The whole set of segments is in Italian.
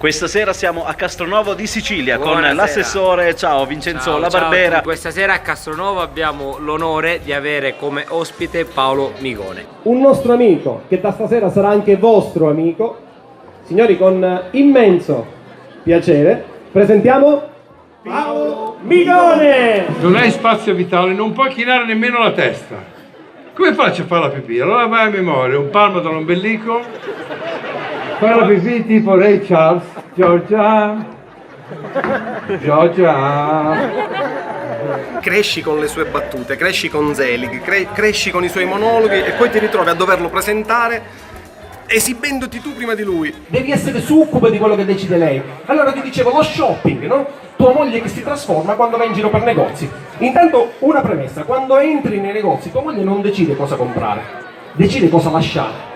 Questa sera siamo a Castronovo di Sicilia. Buonasera. Con l'assessore, ciao Vincenzo Ciao, La ciao a Barbera. tutti. Questa sera a Castronovo abbiamo l'onore di avere come ospite Paolo Migone. Un nostro amico, che da stasera sarà anche vostro amico. Signori, con immenso piacere, presentiamo Paolo Migone! Non hai spazio vitale, non puoi chinare nemmeno la testa. Come faccio a fare la pipì? Allora vai a memoria, un palmo dall'ombelico, fai la pipì tipo Ray Charles, Georgia. Cresci con le sue battute, cresci con Zelig, cresci con i suoi monologhi e poi ti ritrovi a doverlo presentare esibendoti tu prima di lui. Devi essere succube di quello che decide lei. Allora ti dicevo, lo shopping, no? Tua moglie che si trasforma quando va in giro per negozi. Intanto una premessa, quando entri nei negozi tua moglie non decide cosa comprare, decide cosa lasciare.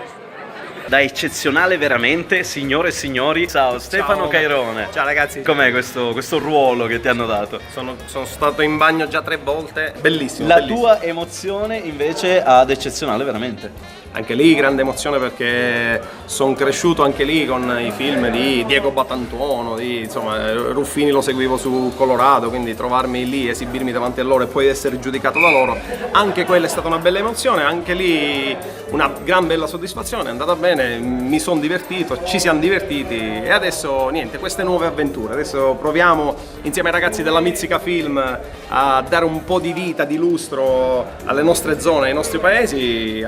Da eccezionale veramente, signore e signori. Ciao Stefano Cairone. Ciao ragazzi. Com'è questo ruolo che ti hanno dato? Sono stato in bagno già 3 volte, bellissimo. La bellissimo. tua emozione invece ad eccezionale veramente. Anche lì grande emozione perché sono cresciuto anche lì con i film di Diego Batantuono, insomma Ruffini lo seguivo su Colorado, quindi trovarmi lì, esibirmi davanti a loro e poi essere giudicato da loro, anche quella è stata una bella emozione, anche lì una gran bella soddisfazione, è andata bene, mi sono divertito, ci siamo divertiti e adesso niente, queste nuove avventure, adesso proviamo insieme ai ragazzi della Mizzica Film a dare un po' di vita, di lustro alle nostre zone, ai nostri paesi,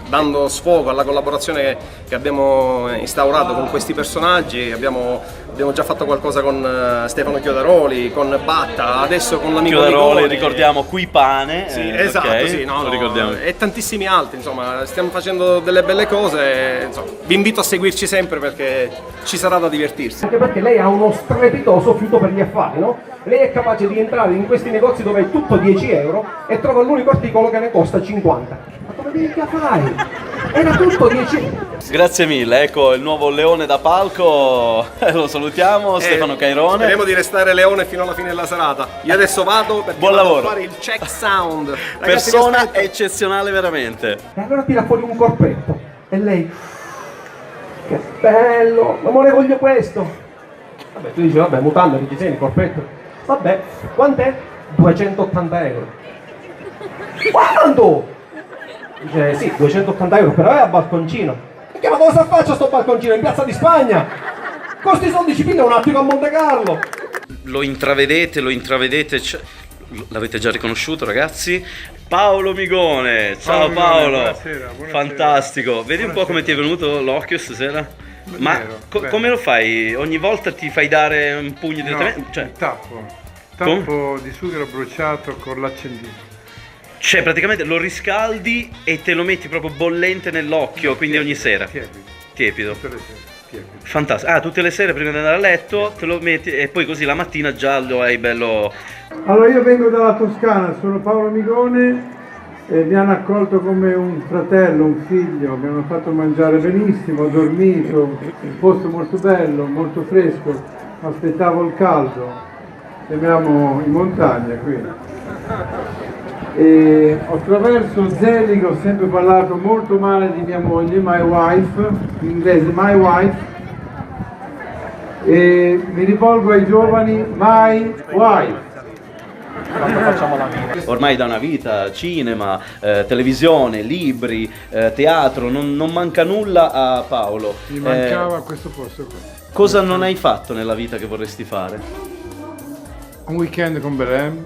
dando sfogo alla collaborazione che abbiamo instaurato con questi personaggi. Abbiamo già fatto qualcosa con Stefano Chiodaroli, con Batta, adesso con l'amico Chiodaroli, Migone. ricordiamo Qui Pane. Sì, esatto, okay, sì, lo ricordiamo. E tantissimi altri, insomma, stiamo facendo delle belle cose, insomma, vi invito a seguirci sempre perché ci sarà da divertirsi. Anche perché lei ha uno strepitoso fiuto per gli affari, no? Lei è capace di entrare in questi negozi dove è tutto 10 euro e trova l'unico articolo che ne costa 50. Ma come minchia fai? Era tutto 10 euro. Grazie mille, ecco il nuovo leone da palco, lo salutiamo, Stefano Cairone. Speriamo di restare leone fino alla fine della serata. Io adesso vado perché Buon vado lavoro. a fare il check sound. Ragazzi, vi Persona aspetto. eccezionale veramente. E allora tira fuori un corpetto. E lei... Che bello! Amore, voglio questo! Vabbè, tu dici, vabbè, mutande, reggiseni, corpetto. Vabbè, quant'è? 280 euro. Quanto? Dice, sì, 280 euro, però è a balconcino. Perché ma cosa faccio sto balconcino in Piazza di Spagna? Costi soldi ci piglia un attimo a Monte Carlo. Lo intravedete, l'avete già riconosciuto ragazzi? Paolo Migone, ciao Paolo. Buonasera. Fantastico, vedi un po' come ti è venuto l'occhio stasera? Ma come lo fai? Ogni volta ti fai dare un pugno direttamente? No, Cioè, tappo di sughero bruciato con l'accendino. cioè praticamente lo riscaldi e te lo metti proprio bollente nell'occhio, quindi ogni sera? Tiepido. Tutte le sere, tiepido. Fantastico. Ah, tutte le sere prima di andare a letto te lo metti e poi così la mattina già lo hai bello... Allora io vengo dalla Toscana, sono Paolo Migone e mi hanno accolto come un fratello, un figlio, mi hanno fatto mangiare benissimo, ho dormito, un posto molto bello, molto fresco, aspettavo il caldo, siamo in montagna qui. E attraverso Zelig ho sempre parlato molto male di mia moglie, my wife, in inglese my wife, e mi rivolgo ai giovani, my wife. Ormai da una vita, cinema, televisione, libri, teatro, non manca nulla a Paolo. Mi mancava questo posto qua. Cosa non hai fatto nella vita che vorresti fare? Un weekend con Belém,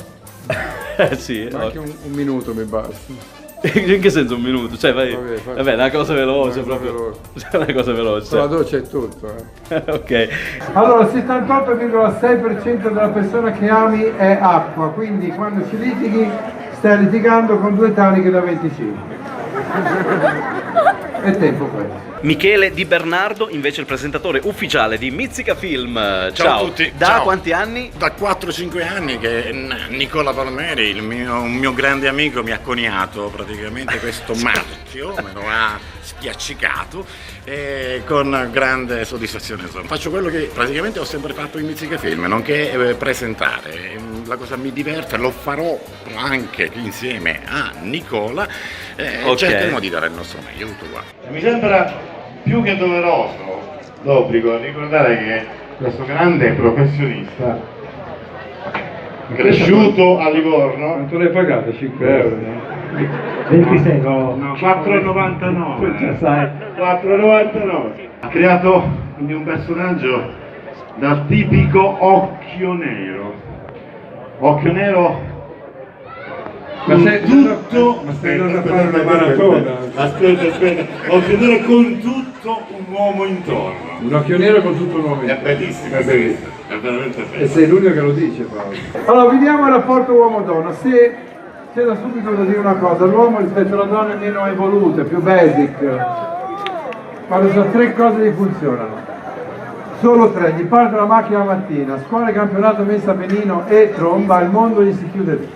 Sì, anche un minuto mi basta. in che senso un minuto? Cioè, vabbè, una cosa veloce Una cosa proprio. Una cosa veloce. La doccia è tutto. Ok. Allora, il 78,6% della persona che ami è acqua, quindi quando ci litighi stai litigando con 2 taniche da 25. È tempo questo. Michele Di Bernardo, invece il presentatore ufficiale di Mizzica Film. Ciao a tutti. Da Ciao. quanti anni? Da 4-5 anni che Nicola Palmeri, un mio grande amico, mi ha coniato praticamente questo marchio, me lo ha spiaccicato e con grande soddisfazione. Insomma. Faccio quello che praticamente ho sempre fatto in Mizzica Film, nonché presentare. La cosa mi diverte, lo farò anche insieme a Nicola. Ok. Cercheremo di dare il nostro meglio, tutto qua. Mi sembra più che doveroso d'obbligo a ricordare che questo grande professionista, cresciuto a Livorno. Quanto l'hai pagato? 5 euro? 26? No, 4,99. Già sai. 4,99. Ha creato quindi un personaggio dal tipico occhio nero. Occhio nero tutto. Ma stai andando a fare una maratona. Aspetta. Occhio nero con tutto un uomo intorno. Un occhio nero con tutto un uomo. È bellissimo, è bellissimo. È veramente bello. E sei l'unico che lo dice, Paolo. Allora, vediamo il rapporto uomo-donna. Se c'è da subito da dire una cosa, l'uomo rispetto alla donna è meno evoluto, è più basic. Ma ci sono 3 cose che funzionano. Solo 3, gli parte la macchina la mattina, scuola, campionato, messa benino e tromba, il mondo gli si chiude lì.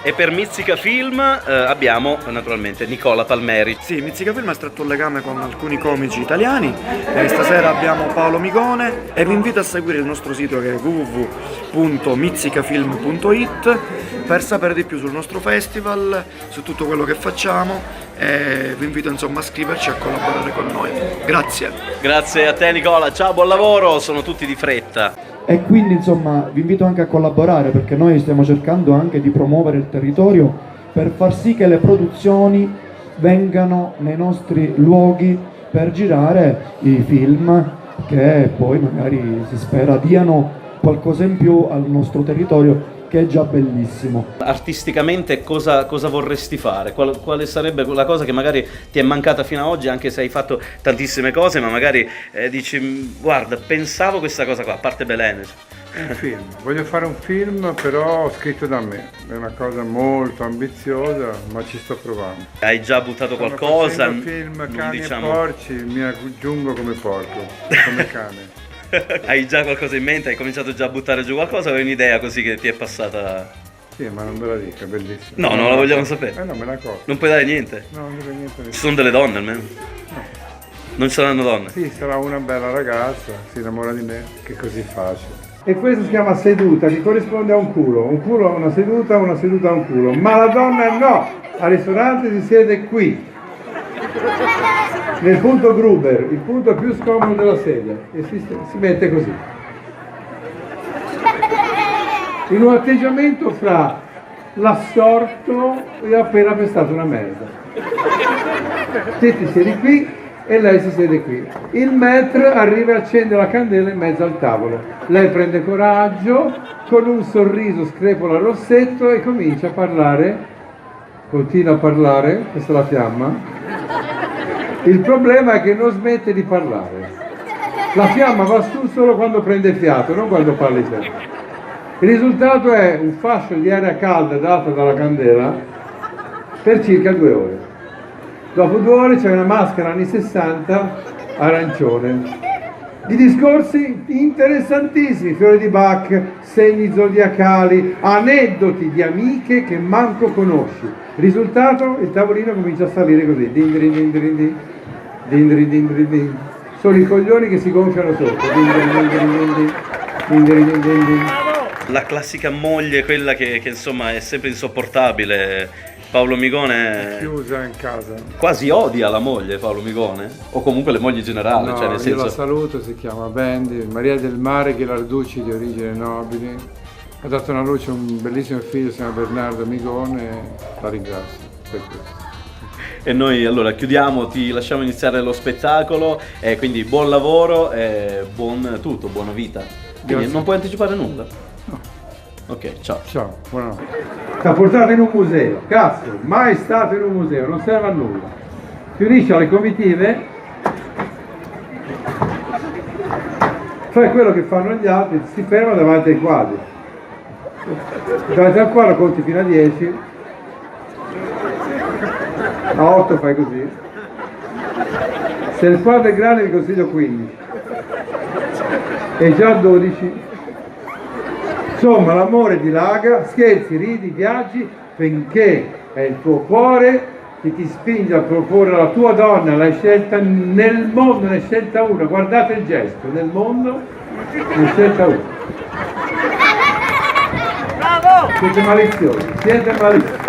E per Mizzica Film abbiamo naturalmente Nicola Palmeri. Sì, Mizzica Film ha stretto un legame con alcuni comici italiani, stasera abbiamo Paolo Migone e vi invito a seguire il nostro sito che è www.mizzicafilm.it per sapere di più sul nostro festival, su tutto quello che facciamo e vi invito insomma a scriverci e a collaborare con noi. Grazie. Grazie a te Nicola, ciao, buon lavoro, sono tutti di fretta. E quindi insomma vi invito anche a collaborare perché noi stiamo cercando anche di promuovere il territorio per far sì che le produzioni vengano nei nostri luoghi per girare i film che poi magari si spera diano qualcosa in più al nostro territorio che è già bellissimo. Artisticamente cosa vorresti fare? Quale sarebbe la cosa che magari ti è mancata fino ad oggi, anche se hai fatto tantissime cose, ma magari dici guarda, pensavo questa cosa qua, a parte Belen. Un film, voglio fare un film però scritto da me, è una cosa molto ambiziosa ma ci sto provando. Hai già buttato qualcosa? Un film cani diciamo... e porci, mi aggiungo come porco, come cane. Hai già qualcosa in mente? Hai cominciato già a buttare giù qualcosa o è un'idea così che ti è passata? Sì, ma non me la dica, è bellissimo. No, non la vogliamo sapere. No, me la accorgo. Non puoi dare niente? No, non dico niente. Ci sono delle donne almeno? No. Non ci saranno donne? Sì, sarà una bella ragazza, si innamora di me, che è così facile. E questo si chiama seduta, che corrisponde a un culo a una seduta a un culo. Ma la donna no, al ristorante si siede qui. Nel punto Gruber, il punto più scomodo della sedia, e si mette così. In un atteggiamento fra l'assorto e appena pestato una merda. Te ti siedi qui e lei si siede qui. Il maître arriva e accende la candela in mezzo al tavolo. Lei prende coraggio, con un sorriso screpola il rossetto e comincia a parlare. Continua a parlare, questa è la fiamma. Il problema è che non smette di parlare. La fiamma va su solo quando prende fiato, non quando parli te. Il risultato è un fascio di aria calda data dalla candela per circa 2 ore. Dopo 2 ore c'è una maschera anni 60 arancione. Di discorsi interessantissimi, fiori di Bach, segni zodiacali, aneddoti di amiche che manco conosci. Risultato, il tavolino comincia a salire così. Din din din din din. Din din din din din. Sono i coglioni che si gonfiano sotto. Din din din din din. Din din din din din. La classica moglie, quella che insomma è sempre insopportabile. Paolo Migone chiusa in casa. Quasi odia la moglie Paolo Migone? O comunque le mogli in generale? No, cioè nel senso... io la saluto, si chiama Bendy, Maria del Mare Ghilarducci di origine nobili. Ha dato alla luce un bellissimo figlio, si chiama Bernardo Migone, la ringrazio per questo. E noi allora chiudiamo, ti lasciamo iniziare lo spettacolo, e quindi buon lavoro e buon tutto, buona vita. Quindi Grazie. non puoi anticipare nulla? No. Ok, ciao. Ciao, buonanotte. T'ha portato in un museo, cazzo, mai stato in un museo, non serve a nulla. Si unisce alle comitive, fai quello che fanno gli altri, si ferma davanti ai quadri. Davanti al quadro conti fino a 10, a 8 fai così. Se il quadro è grande vi consiglio 15 e già 12. Insomma, l'amore dilaga, scherzi, ridi, viaggi, finché è il tuo cuore che ti spinge a proporre alla tua donna, l'hai scelta nel mondo, ne hai scelta una, guardate il gesto, nel mondo ne hai scelta una. Bravo! Siete maliziosi, siete maliziosi.